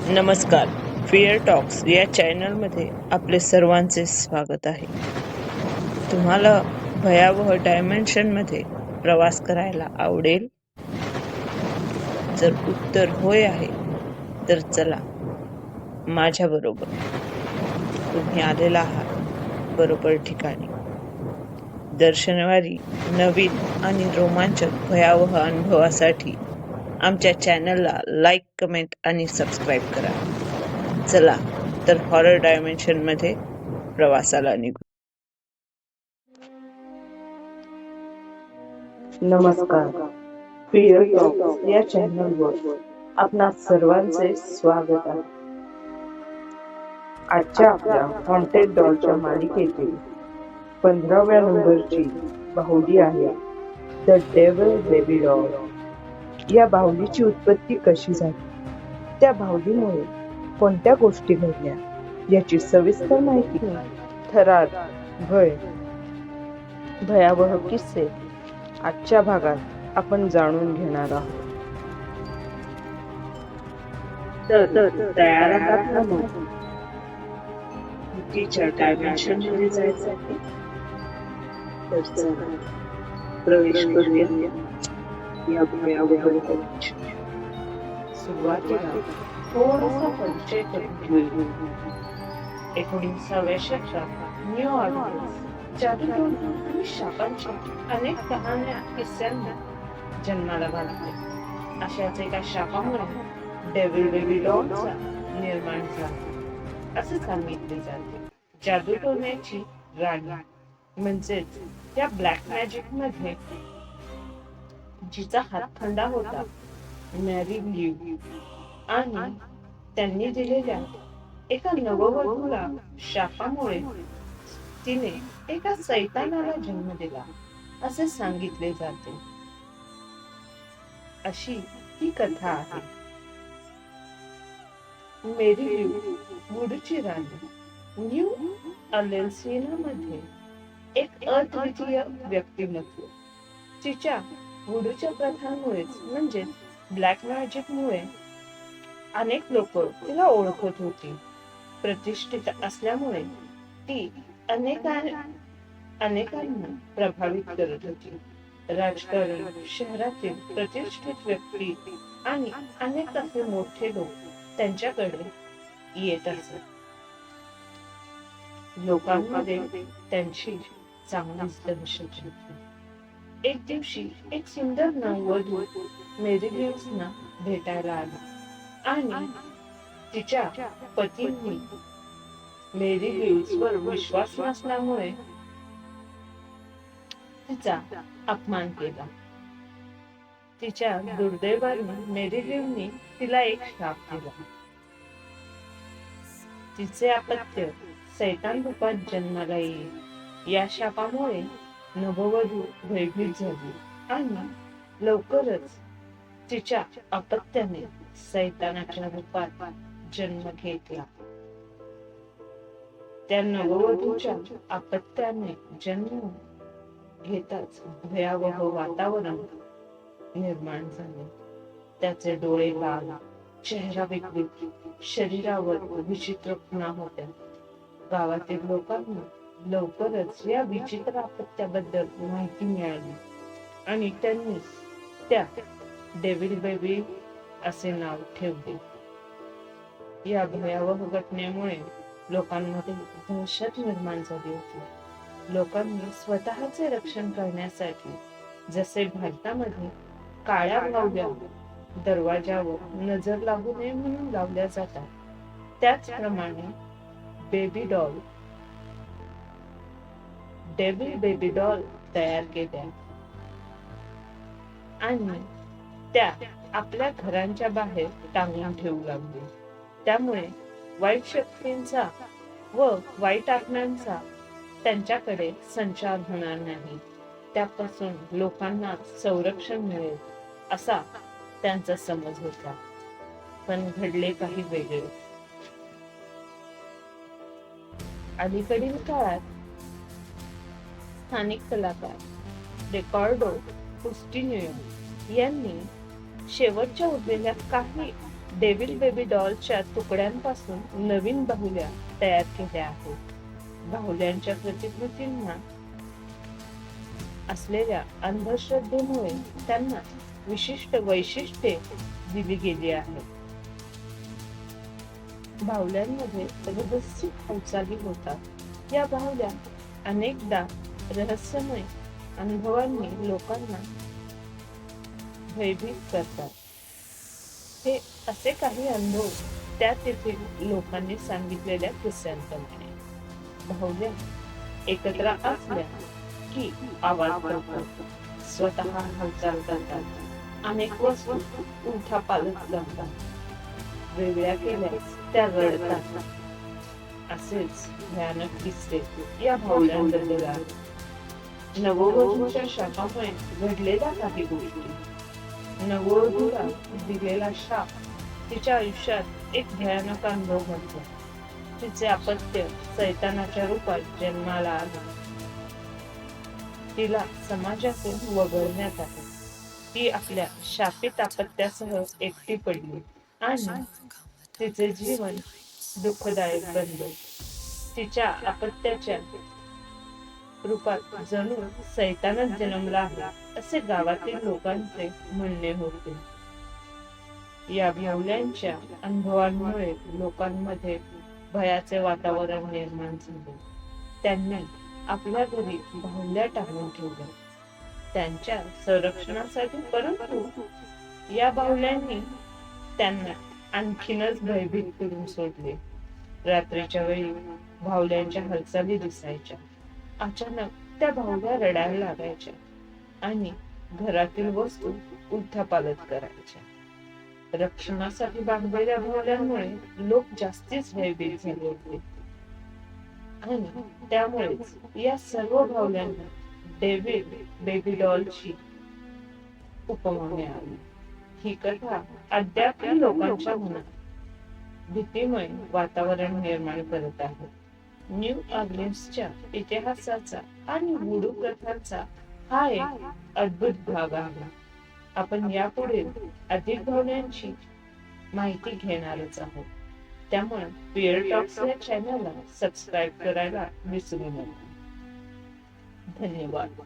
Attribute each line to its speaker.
Speaker 1: नमस्कार. Fear talks या चॅनलमध्ये आपले सर्वांचे स्वागत आहे. तुम्हाला भयावह डायमेन्शनमध्ये प्रवास करायला आवडेल? जर उत्तर होय आहे तर चला माझ्याबरोबर. तुम्ही आलेला आहात बरोबर ठिकाणी. दर शनिवारी नवीन आणि रोमांचक भयावह अनुभवासाठी आमच्या चॅनलला लाईक, कमेंट आणि सबस्क्राईब करा. चला तर हॉरर डायमेन्शन मध्ये प्रवासाला निघू. नमस्कार. फिअर टॉक्स या चॅनलवर आपणा सर्वांचे स्वागत आहे. आजच्या आपल्या हॉन्टेड डॉलच्या मालिकेतील 15व्या नंबरची बाहुली आहे द डेव्हिल बेबी डॉल. या बाहुलीची उत्पत्ती कशी झाली, त्या बाहुलीमुळे कोणत्या गोष्टी घडल्या याची सविस्तर माहिती, थरार, भय, भयावह किस्से आजच्या भागात आपण जाणून घेणार आहोत. तर तयार आहात ना मग भीतीच्या डायमेन्शन मध्ये जायसाठी? तर चला प्रवेश करूया या भयावह डायमेन्शन. सुरुवातीला थोडासा परिचय करून घेऊ. 19व्या शतकात न्यू ऑर्लिन्स जादूटोणा आणि शापांच्या अनेक कहाण्या किस्स्यांना जन्माला घातले. अशाच एका शापामुळे डेव्हिल बेबी डॉलचा निर्माण झाला असे सांगितले जाते. जादूटोण्याची राणी म्हणजेच त्या ब्लॅक मॅजिक मध्ये जिचा हातखंडा होता मॅरी ल्यू, आणि त्यांनी दिलेल्या एका नववधूला शापामुळे तिने एका सैतानाला जन्म दिला असे सांगितले जाते. अशी ही कथा आहे. मेरी ल्यू वुडूची राणी न्यू ऑर्लिन्समध्ये एक अद्वितीय व्यक्तिमत्व. तिच्या वुडूच्या प्रथांमुळेच म्हणजे ब्लॅक मॅजिक मुळे अनेक लोक तिला ओळखत होती. प्रतिष्ठित असल्यामुळे ती अनेकांना प्रभावित करत होती. राजकारण, शहरातील प्रतिष्ठित व्यक्ती आणि अनेक असे मोठे लोक त्यांच्याकडे येत असत. लोकांमध्ये त्यांची चांगलीच दहशत होती. एक दिवशी एक सुंदर नववधू मेरी ल्यूसना भेटायला आली आणि तिच्या पतींनी मेरी ल्यूसवर विश्वास नसल्यामुळे तिचा अपमान केला. तिच्या दुर्दैवाने मेरी ल्यूनी तिला एक शाप दिला. तिचे अपत्य सैतान रूपात जन्माला येईल. या शापामुळे नववधू भयभीत झाली आणि लवकरच तिच्या अपत्याने सैतानाच्या रूपात जन्म घेतला. त्या नववधूच्या अपत्याने जन्म घेताच भयावह वातावरण निर्माण झाले. त्याचे डोळे लाल, चेहरा विकृत, शरीरावर विचित्र खुणा होत्या. गावातील लोकांना लवकरच या विचित्र अपत्याबद्दल माहिती मिळाली आणि त्यांनी त्या डेव्हिल बेबी असे नाव ठेवले. या भयावह घटनेमुळे लोकांमध्ये दहशत निर्माण झाली होती. लोकांनी स्वतःचे रक्षण करण्यासाठी जसे भारतामध्ये काळ्या बाहुल्या दरवाजावर नजर लागू नये म्हणून लावल्या जातात, त्याचप्रमाणे डेव्हिल बेबी डॉल तयार केल्या आणि त्या आपल्या घरांच्या बाहेर टांगून ठेवू लागले. त्यामुळे वाईट शक्तींचा व वाईट आत्म्यांचा त्यांच्याकडे संचार होणार नाही. त्यापासून लोकांना संरक्षण मिळेल असा त्यांचा समज होता. पण घडले काही वेगळे. अलीकडील काळात स्थानिक कलाकार रिकार्डो कुस्टिन्यो यांनी शेवटच्या उरलेल्या काही डेव्हिल बेबी डॉलच्या तुकड्यांपासून नवीन बाहुल्या तयार केल्या आहेत. बाहुल्यांच्या प्रतिकृतींना असलेल्या अंधश्रद्धेमुळे त्यांना विशिष्ट वैशिष्ट्ये दिली गेली आहेत. बाहुल्यांमध्ये रहस्य हालचाली होतात. या बाहुल्या अनेकदा रहस्यमय अनुभवांनी लोकांना भयभीत करतात. हे असे काही अनुभव त्या तेथील लोकांनी सांगितलेल्या किस्स्यांप्रमाणे. बाहुल्या एकत्र असल्या की आवाज करतात, स्वतः हालचाल करतात, अनेक वस्तू उलथापालथ करतात, वेगळ्या केल्यास त्या रडतात. असेच भयानक किस्से या बाहुल्यांबद्दल आहेत. नववधूच्या शापामुळे घडलेल्या काही गोष्टी. नववधूला दिलेला शाप तिच्या आयुष्यात एक भयानक अनुभव घडला. तिचे अपत्य सैतानाच्या रूपात जन्माला आले. तिला समाजातून वगळण्यात आले. ती आपल्या शापित अपत्यासह एकटी पडली आणि तिचे जीवन दुःखदायक बनले. तिच्या अपत्याच्या रूपात जणू सैतानच जन्मला आहे असे गावातील लोकांचे म्हणणे होते. या बाहुल्यांच्या अनुभवांमुळे लोकांमध्ये भयाचे वातावरण निर्माण झाले. त्यांनी आपल्या घरी बाहुल्या टाकून ठेवल्या त्यांच्या संरक्षणासाठी, परंतु या बाहुल्यांनी त्यांना आणखीनच भयभीत करून सोडले. रात्रीच्या वेळी बाहुल्यांच्या हालचाली दिसायच्या. अचानक त्या बाहुल्या रडायला लागायच्या आणि घरातील वस्तू उलथापालथ करायच्या. रक्षणासाठी बांधलेल्या बाहुल्यांमुळे लोक जास्तीच भयभीत झाले होते आणि त्यामुळेच या सर्व बाहुल्यांना डेव्हिल बेबी डॉलची उपमा मिळाली. ही कथा अद्यापही लोकांच्या मनात भीतीमय वातावरण निर्माण करत आहे. न्यू ऑर्लिन्सच्या इतिहासाचा आणि वुडू प्रथांचा हा एक अद्भुत भाग आहे. आपण यापुढे अधिक बाहुल्यांची माहिती घेणारच आहोत. त्यामुळे पिअर टॉक्स या चॅनलला सबस्क्राईब करायला विसरू नका. धन्यवाद.